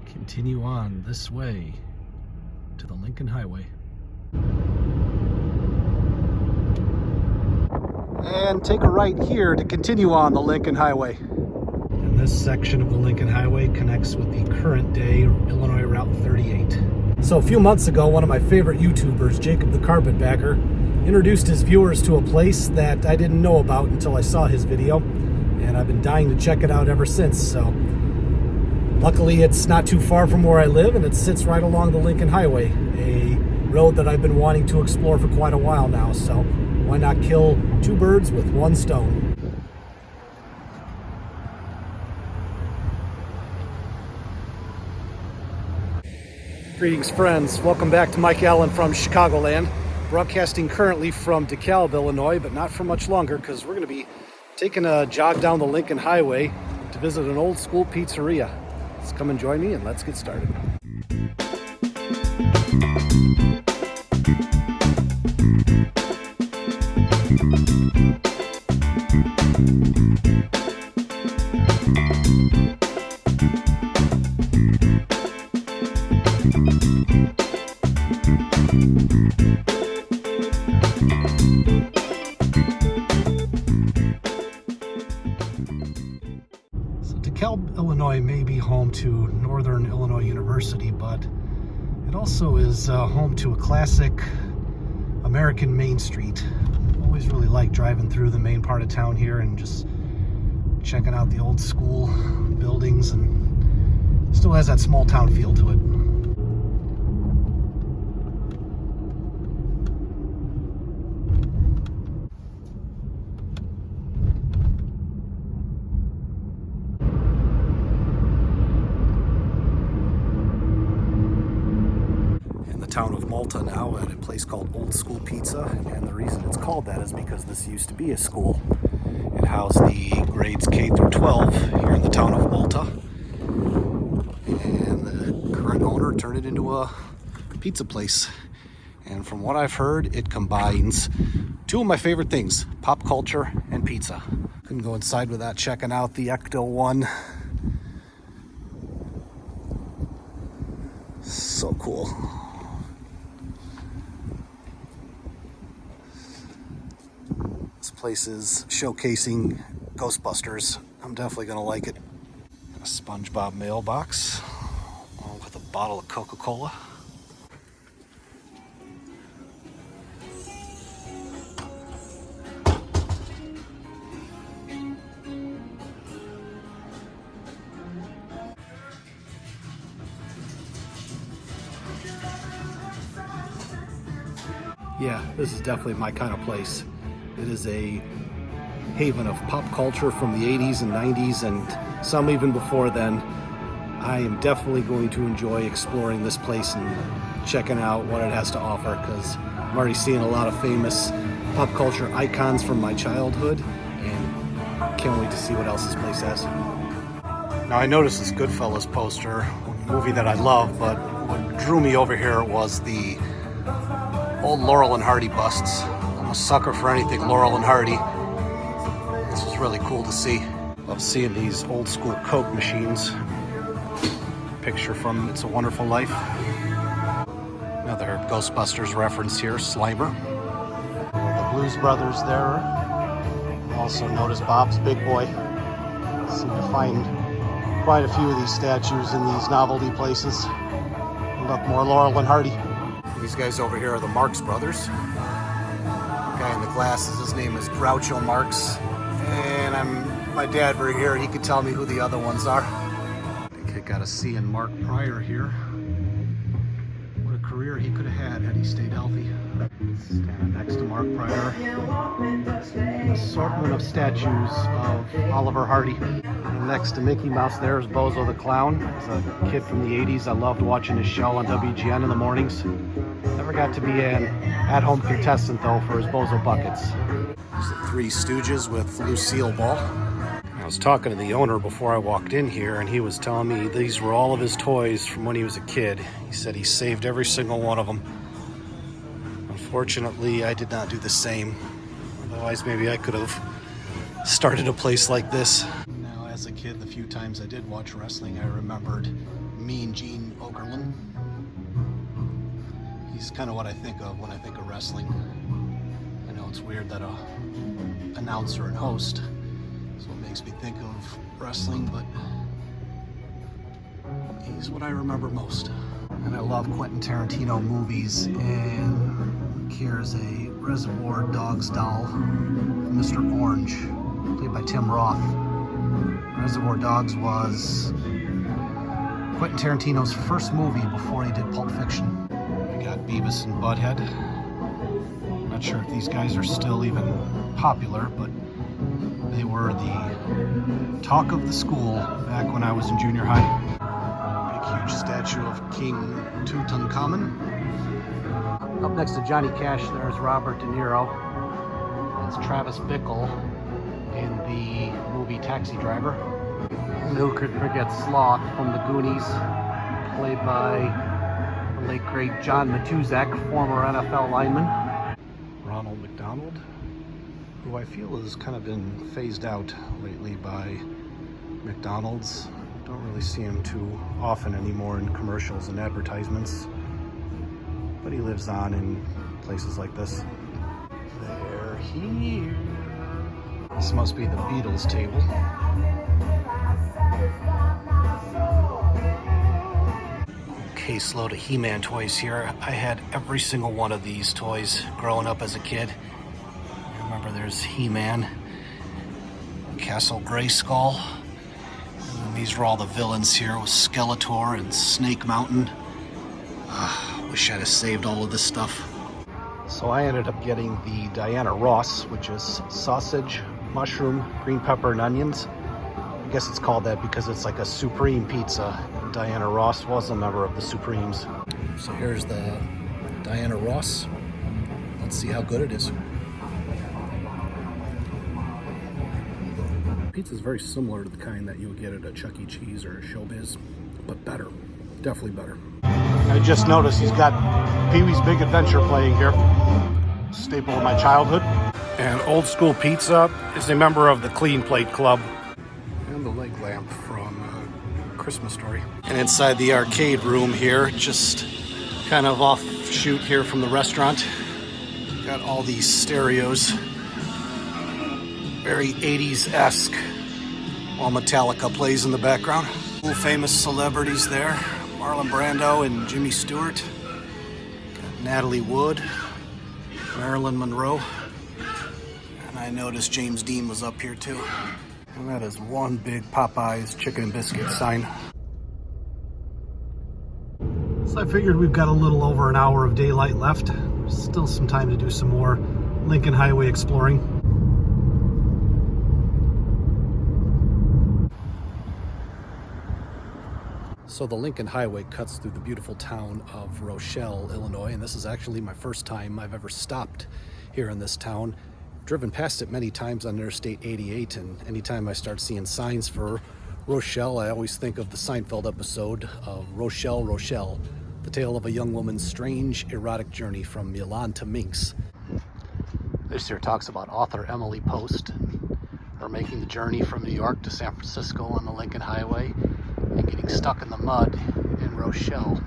Continue on this way to the Lincoln Highway. And take a right here to continue on the Lincoln Highway. And this section of the Lincoln Highway connects with the current day Illinois Route 38. So a few months ago, one of my favorite YouTubers, Jacob the Carpetbagger, introduced his viewers to a place that I didn't know about until I saw his video. And I've been dying to check it out ever since. So luckily it's not too far from where I live, and it sits right along the Lincoln Highway, a road that I've been wanting to explore for quite a while now. So why not kill two birds with one stone? Greetings, friends. Welcome back to Mike Allen from Chicagoland. Broadcasting currently from DeKalb, Illinois, but not for much longer because we're going to be taking a jog down the Lincoln Highway to visit an old school pizzeria. Let's come and join me and let's get started. DeKalb, Illinois may be home to Northern Illinois University, but it also is home to a classic American Main Street. Always really like driving through the main part of town here and just checking out the old school buildings, and still has that small town feel to it. Town of Malta now at a place called Old School Pizza, and the reason it's called that is because this used to be a school. It housed the grades K through 12 here in the town of Malta, and the current owner turned it into a pizza place. And from what I've heard, it combines two of my favorite things: pop culture and pizza. Couldn't go inside without checking out the Ecto one. So cool. This place is showcasing Ghostbusters. I'm definitely gonna like it. A SpongeBob mailbox, along with a bottle of Coca-Cola. Yeah, this is definitely my kind of place. It is a haven of pop culture from the 80s and 90s, and some even before then. I am definitely going to enjoy exploring this place and checking out what it has to offer, because I'm already seeing a lot of famous pop culture icons from my childhood, and can't wait to see what else this place has. Now, I noticed this Goodfellas poster, a movie that I love, but what drew me over here was the old Laurel and Hardy busts. I'm a sucker for anything Laurel and Hardy. This was really cool to see. Love seeing these old school Coke machines. Picture from It's a Wonderful Life. Another Ghostbusters reference here, Slimer. The Blues Brothers there. Also notice Bob's Big Boy. Seem to find quite a few of these statues in these novelty places. Look, more Laurel and Hardy. These guys over here are the Marx Brothers. The guy in the glasses, his name is Groucho Marx. And my dad right here, he could tell me who the other ones are. I think I got to see in Mark Pryor here. What a career he could have had he stayed healthy. Standing next to Mark Pryor, an assortment of statues of Oliver Hardy. And next to Mickey Mouse there is Bozo the Clown. As a kid from the 80s, I loved watching his show on WGN in the mornings. Never got to be an at-home contestant though for his Bozo buckets. There's the Three Stooges with Lucille Ball. I was talking to the owner before I walked in here, and he was telling me these were all of his toys from when he was a kid. He said he saved every single one of them. Unfortunately, I did not do the same. Otherwise, maybe I could have started a place like this. Now, as a kid, the few times I did watch wrestling, I remembered Mean Gene Okerlund. He's kind of what I think of when I think of wrestling. I know it's weird that a announcer and host is what makes me think of wrestling, but he's what I remember most. And I love Quentin Tarantino movies, and here's a Reservoir Dogs doll, Mr. Orange, played by Tim Roth. Reservoir Dogs was Quentin Tarantino's first movie before he did Pulp Fiction. We got Beavis and Butthead. Not sure if these guys are still even popular, but they were the talk of the school back when I was in junior high. Big, huge statue of King Tutankhamun. Up next to Johnny Cash, there's Robert De Niro. That's Travis Bickle in the movie Taxi Driver. And who could forget Sloth from the Goonies, played by the late great John Matuzak, former NFL lineman. Ronald McDonald, who I feel has kind of been phased out lately by McDonald's. Don't really see him too often anymore in commercials and advertisements, but he lives on in places like this. They're here. This must be the Beatles table. Caseload of He-Man toys here. I had every single one of these toys growing up as a kid. I remember there's He-Man, Castle Grayskull, and these were all the villains here with Skeletor and Snake Mountain. Wish I'd have saved all of this stuff. So I ended up getting the Diana Ross, which is sausage, mushroom, green pepper, and onions. I guess it's called that because it's like a supreme pizza. Diana Ross was a member of the Supremes. So here's the Diana Ross. Let's see how good it is. Pizza is very similar to the kind that you would get at a Chuck E. Cheese or a Showbiz, but better. Definitely better. I just noticed he's got Pee-wee's Big Adventure playing here. Staple of my childhood. And Old School Pizza is a member of the Clean Plate Club. And the leg lamp from Christmas Story. And inside the arcade room here, just kind of offshoot here from the restaurant, got all these stereos, very 80s-esque, while Metallica plays in the background. Cool famous celebrities there, Marlon Brando and Jimmy Stewart, got Natalie Wood, Marilyn Monroe, and I noticed James Dean was up here too. And that is one big Popeyes chicken and biscuit sign. So I figured we've got a little over an hour of daylight left. Still some time to do some more Lincoln Highway exploring. So the Lincoln Highway cuts through the beautiful town of Rochelle, Illinois, and this is actually my first time I've ever stopped here in this town. Driven past it many times on Interstate 88, and anytime I start seeing signs for Rochelle, I always think of the Seinfeld episode of Rochelle, Rochelle, the tale of a young woman's strange, erotic journey from Milan to Minsk. This here talks about author Emily Post and her making the journey from New York to San Francisco on the Lincoln Highway and getting stuck in the mud in Rochelle.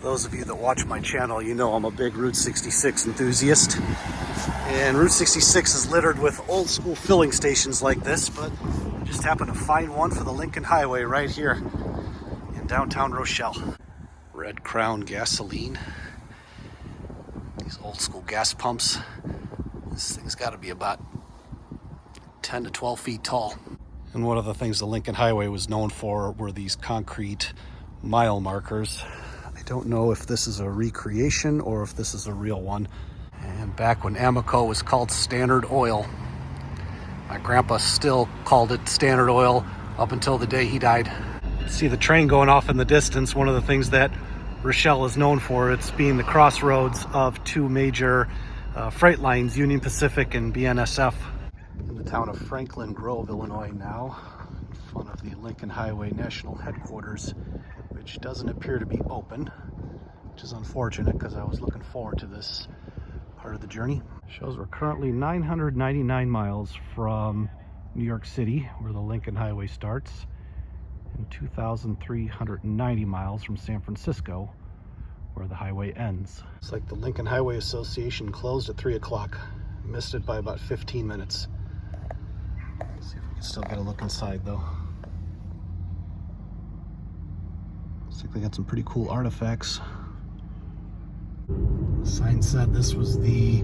Those of you that watch my channel, you know I'm a big Route 66 enthusiast. And Route 66 is littered with old school filling stations like this, but I just happened to find one for the Lincoln Highway right here in downtown Rochelle. Red Crown gasoline. These old school gas pumps. This thing's got to be about 10 to 12 feet tall. And one of the things the Lincoln Highway was known for were these concrete mile markers. I don't know if this is a recreation or if this is a real one. And back when Amoco was called Standard Oil, my grandpa still called it Standard Oil up until the day he died. See the train going off in the distance. One of the things that Rochelle is known for, it's being the crossroads of two major freight lines, Union Pacific and BNSF. In the town of Franklin Grove, Illinois now, in front of the Lincoln Highway National Headquarters, which doesn't appear to be open, which is unfortunate because I was looking forward to this part of the journey. Shows we're currently 999 miles from New York City, where the Lincoln Highway starts, and 2,390 miles from San Francisco, where the highway ends. It's like the Lincoln Highway Association closed at 3 o'clock. Missed it by about 15 minutes. Let's see if we can still get a look inside though. Looks like they got some pretty cool artifacts. The sign said this was the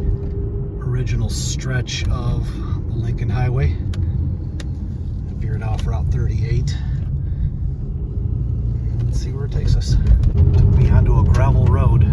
original stretch of the Lincoln Highway. It veered off Route 38. Let's see where it takes us. Took me onto a gravel road.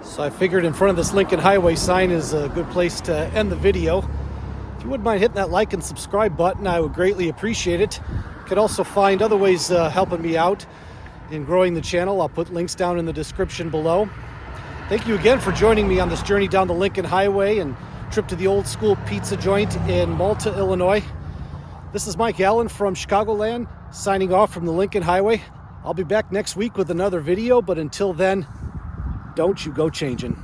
So I figured in front of this Lincoln Highway sign is a good place to end the video. If you wouldn't mind hitting that like and subscribe button, I would greatly appreciate it. You could also find other ways helping me out in growing the channel. I'll put links down in the description below. Thank you again for joining me on this journey down the Lincoln Highway and trip to the old school pizza joint in Malta, Illinois. This is Mike Allen from Chicagoland, signing off from the Lincoln Highway. I'll be back next week with another video, but until then, don't you go changing.